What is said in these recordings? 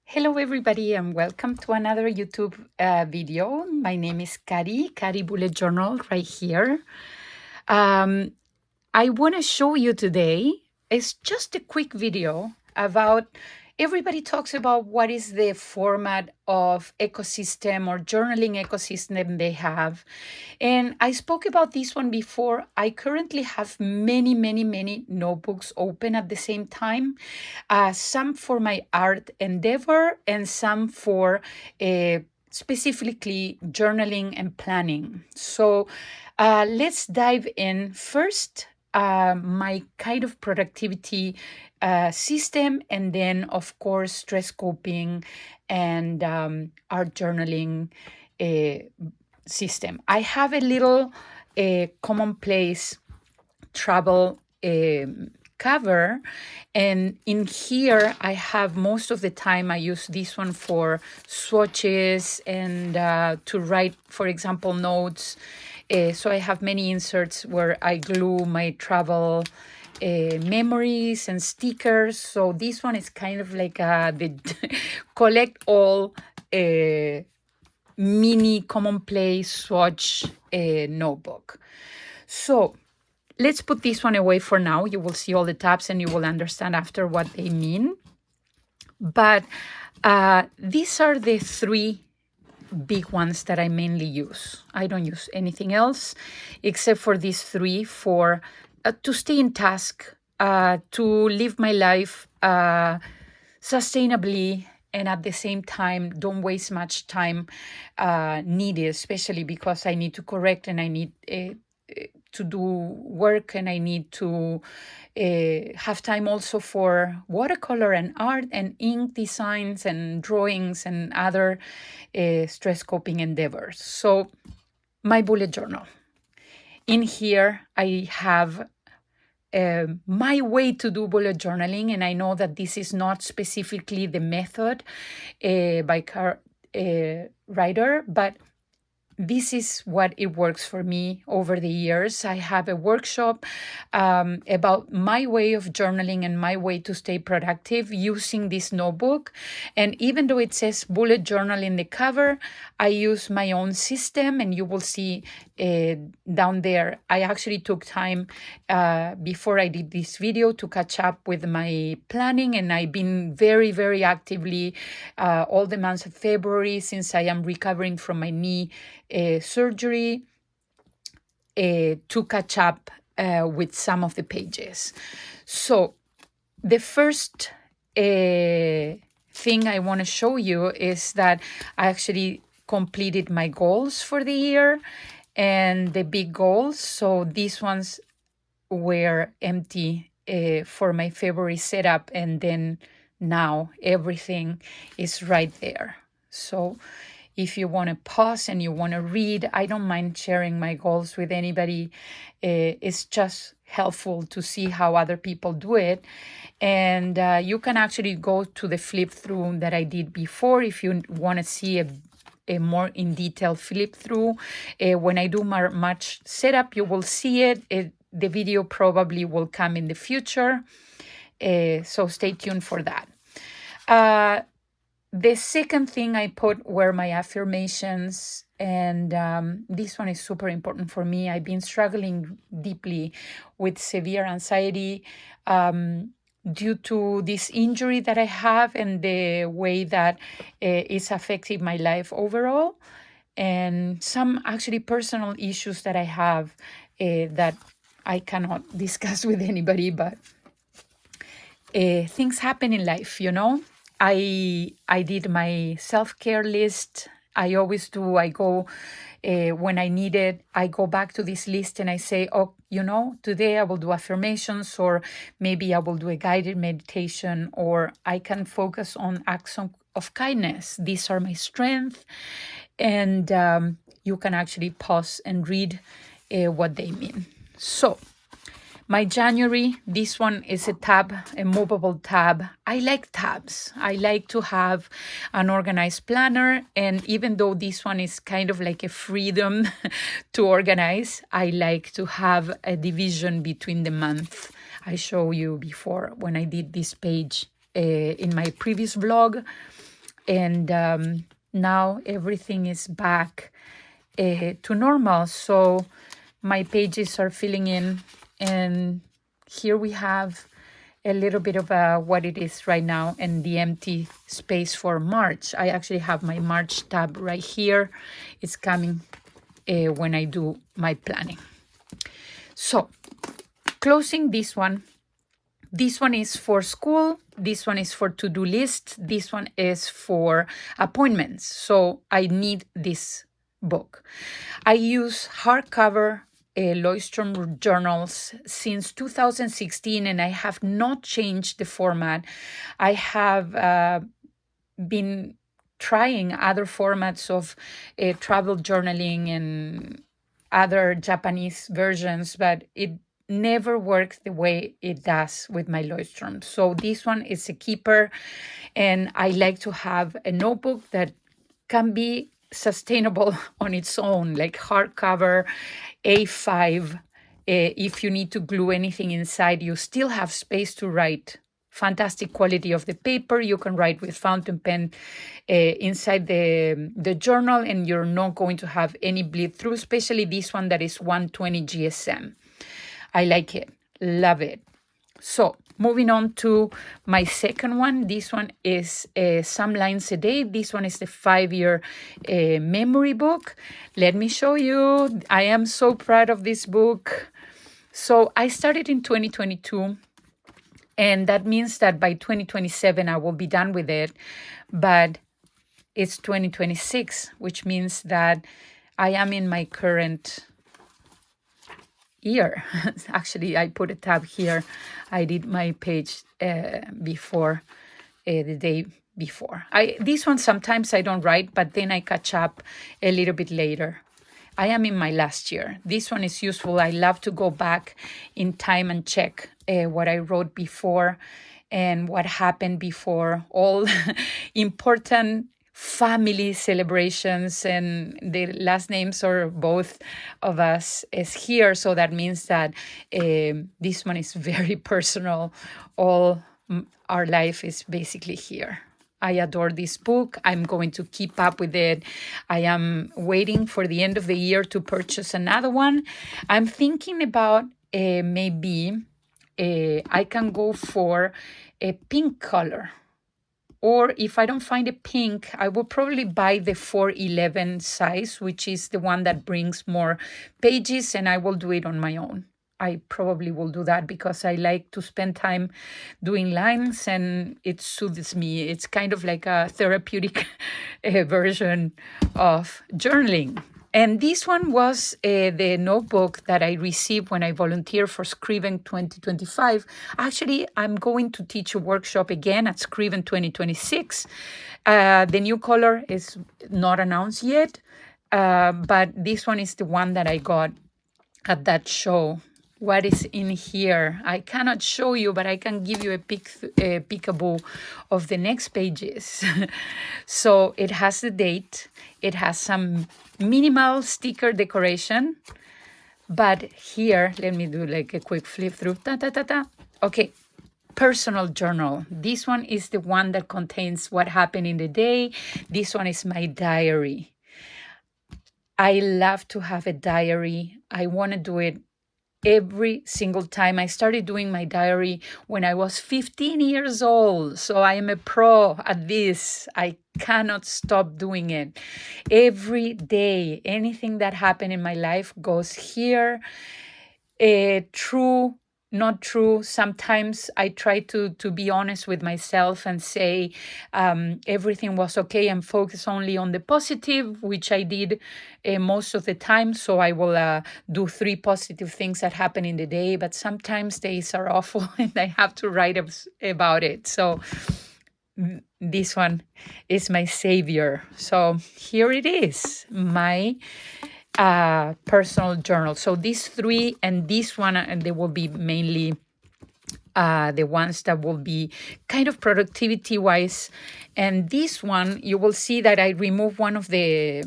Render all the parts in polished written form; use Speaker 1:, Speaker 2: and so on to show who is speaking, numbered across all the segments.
Speaker 1: Hello, everybody, and welcome to another YouTube video. My name is Kari Bullet Journal, right here. I want to show you today, it's just a quick video about, everybody talks about what is the format of ecosystem or journaling ecosystem they have. And I spoke about this one before. I currently have many notebooks open at the same time, some for my art endeavor and some for specifically journaling and planning. So let's dive in first. My kind of productivity system, and then, of course, stress coping and art journaling system. I have a little commonplace travel cover, and in here I have, most of the time I use this one for swatches and to write, for example, notes. So I have many inserts where I glue my travel memories and stickers. So this one is kind of like the collect all mini commonplace swatch notebook. So let's put this one away for now. You will see all the tabs and you will understand after what they mean. But these are the three big ones that I mainly use. I don't use anything else except for these three for to stay in task, to live my life sustainably, and at the same time don't waste much time needed, especially because I need to correct and I need to do work, and I need to have time also for watercolor and art and ink designs and drawings and other stress coping endeavors. So my bullet journal. In here, I have my way to do bullet journaling, and I know that this is not specifically the method by Ryder, but this is what it works for me over the years. I have a workshop about my way of journaling and my way to stay productive using this notebook. And even though it says bullet journal in the cover, I use my own system, and you will see down there, I actually took time before I did this video to catch up with my planning, and I've been very actively all the months of February, since I am recovering from my knee surgery, to catch up with some of the pages. So the first thing I want to show you is that I actually completed my goals for the year and the big goals. So these ones were empty for my February setup, and then now everything is right there. So if you want to pause and you want to read, I don't mind sharing my goals with anybody. It's just helpful to see how other people do it. And you can actually go to the flip through that I did before if you want to see a more in detail flip through. When I do much setup, you will see it. The video probably will come in the future. So stay tuned for that. The second thing I put were my affirmations, and this one is super important for me. I've been struggling deeply with severe anxiety due to this injury that I have and the way that it's affecting my life overall, and some actually personal issues that I have that I cannot discuss with anybody, but things happen in life, you know. I did my self-care list. I always do. I go when I need it. I go back to this list and I say, oh, you know, today I will do affirmations, or maybe I will do a guided meditation, or I can focus on acts of kindness. These are my strength. And you can actually pause and read what they mean. So my January, this one is a tab, a movable tab. I like tabs. I like to have an organized planner. And even though this one is kind of like a freedom to organize, I like to have a division between the month. I showed you before when I did this page in my previous vlog. And now everything is back to normal. So my pages are filling in, and here we have a little bit of what it is right now and the empty space for March. I actually have my March tab right here. It's coming when I do my planning. So closing this one is for school, this one is for to-do list, this one is for appointments. So I need this book. I use hardcover Leuchtturm journals since 2016, and I have not changed the format. I have been trying other formats of travel journaling and other Japanese versions, but it never works the way it does with my Leuchtturm. So this one is a keeper, and I like to have a notebook that can be sustainable on its own, like hardcover, A5. If you need to glue anything inside, you still have space to write. Fantastic quality of the paper. You can write with fountain pen inside the journal, and you're not going to have any bleed through, especially this one that is 120 GSM. I like it. Love it. So moving on to my second one. This one is Some Lines a Day. This one is the 5-year memory book. Let me show you. I am so proud of this book. So I started in 2022, and that means that by 2027 I will be done with it. But it's 2026, which means that I am in my current year. Actually, I put a tab here. I did my page before the day before. This one sometimes I don't write, but then I catch up a little bit later. I am in my last year. This one is useful. I love to go back in time and check what I wrote before and what happened before, all important family celebrations, and the last names or both of us is here. So that means that this one is very personal. All our life is basically here. I adore this book. I'm going to keep up with it. I am waiting for the end of the year to purchase another one. I'm thinking about maybe I can go for a pink color. Or if I don't find a pink, I will probably buy the 411 size, which is the one that brings more pages, and I will do it on my own. I probably will do that because I like to spend time doing lines, and it soothes me. It's kind of like a therapeutic version of journaling. And this one was the notebook that I received when I volunteered for Scriven 2025. Actually, I'm going to teach a workshop again at Scriven 2026. The new color is not announced yet, but this one is the one that I got at that show. What is in here? I cannot show you, but I can give you a peekaboo of the next pages. So it has the date. It has some minimal sticker decoration. But here, let me do like a quick flip through. Ta, ta, ta, ta. Okay, personal journal. This one is the one that contains what happened in the day. This one is my diary. I love to have a diary. I want to do it every single time. I started doing my diary when I was 15 years old. So I am a pro at this. I cannot stop doing it. Every day, anything that happened in my life goes here. True, not true. Sometimes I try to be honest with myself and say everything was okay and focus only on the positive, which I did most of the time. So I will do 3 positive things that happen in the day, but sometimes days are awful and I have to write about it. So this one is my savior. So here it is, my personal journal. So these 3 and this one, and they will be mainly the ones that will be kind of productivity wise. And this one, you will see that I remove one of the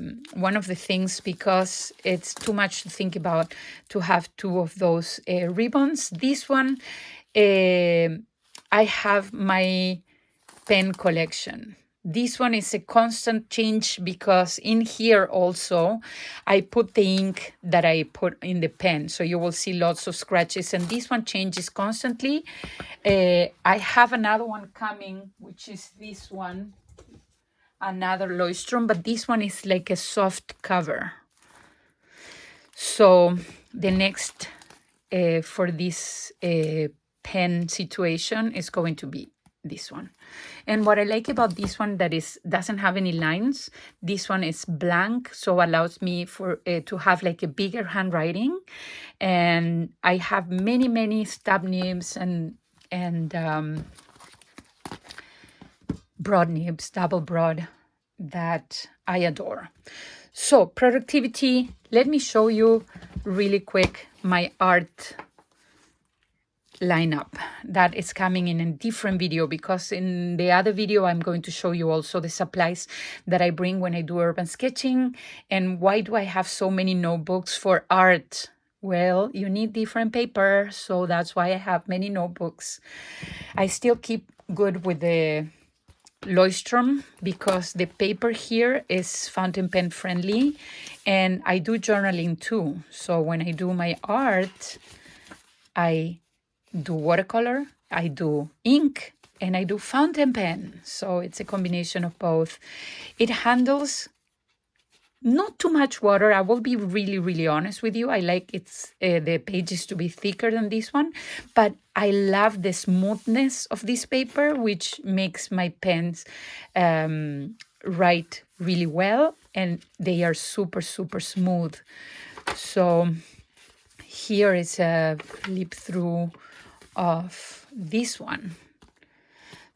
Speaker 1: things because it's too much to think about to have 2 of those ribbons. This one, I have my pen collection. This one is a constant change because in here also I put the ink that I put in the pen. So you will see lots of scratches, and this one changes constantly. I have another one coming, which is this one, another Leuchtturm, but this one is like a soft cover. So the next for this pen situation is going to be this one. And what I like about this one that doesn't have any lines, this one is blank, so allows me to have like a bigger handwriting. And I have many stub nibs and broad nibs, double broad, that I adore. So productivity, let me show you really quick my art lineup that is coming in a different video, because in the other video I'm going to show you also the supplies that I bring when I do urban sketching. And why do I have so many notebooks for art? Well, you need different paper, so that's why I have many notebooks. I still keep good with the Leuchtturm because the paper here is fountain pen friendly, and I do journaling too. So when I do my art, I do watercolor, I do ink, and I do fountain pen. So it's a combination of both. It handles not too much water. I will be really honest with you. I like the pages to be thicker than this one, but I love the smoothness of this paper, which makes my pens write really well, and they are super smooth. So here is a flip through of this one.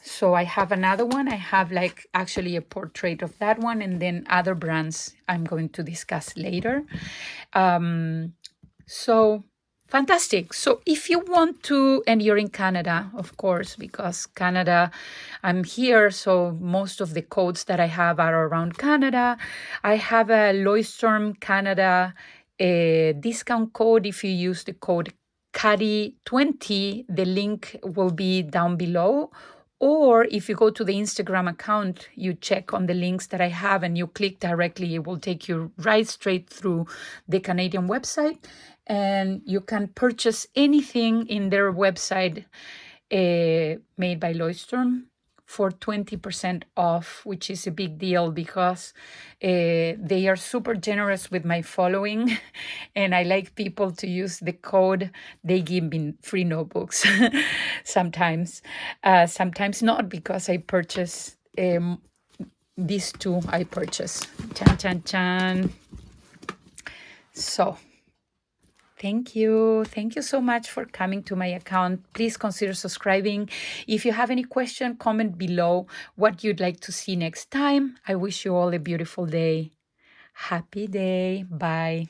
Speaker 1: So I have another one. I have like actually a portrait of that one, and then other brands I'm going to discuss later. So fantastic. So if you want to, and you're in Canada, of course, because Canada, I'm here, so most of the codes that I have are around Canada. I have a Leuchtturm Canada discount code. If you use the code Kari 20, the link will be down below. Or if you go to the Instagram account, you check on the links that I have and you click directly, it will take you right straight through the Canadian website. And you can purchase anything in their website made by Leuchtturm for 20% off, which is a big deal because they are super generous with my following, and I like people to use the code. They give me free notebooks sometimes, sometimes not, because I purchase these two. I purchase. Chan chan chan. So thank you. Thank you so much for coming to my account. Please consider subscribing. If you have any question, comment below what you'd like to see next time. I wish you all a beautiful day. Happy day. Bye.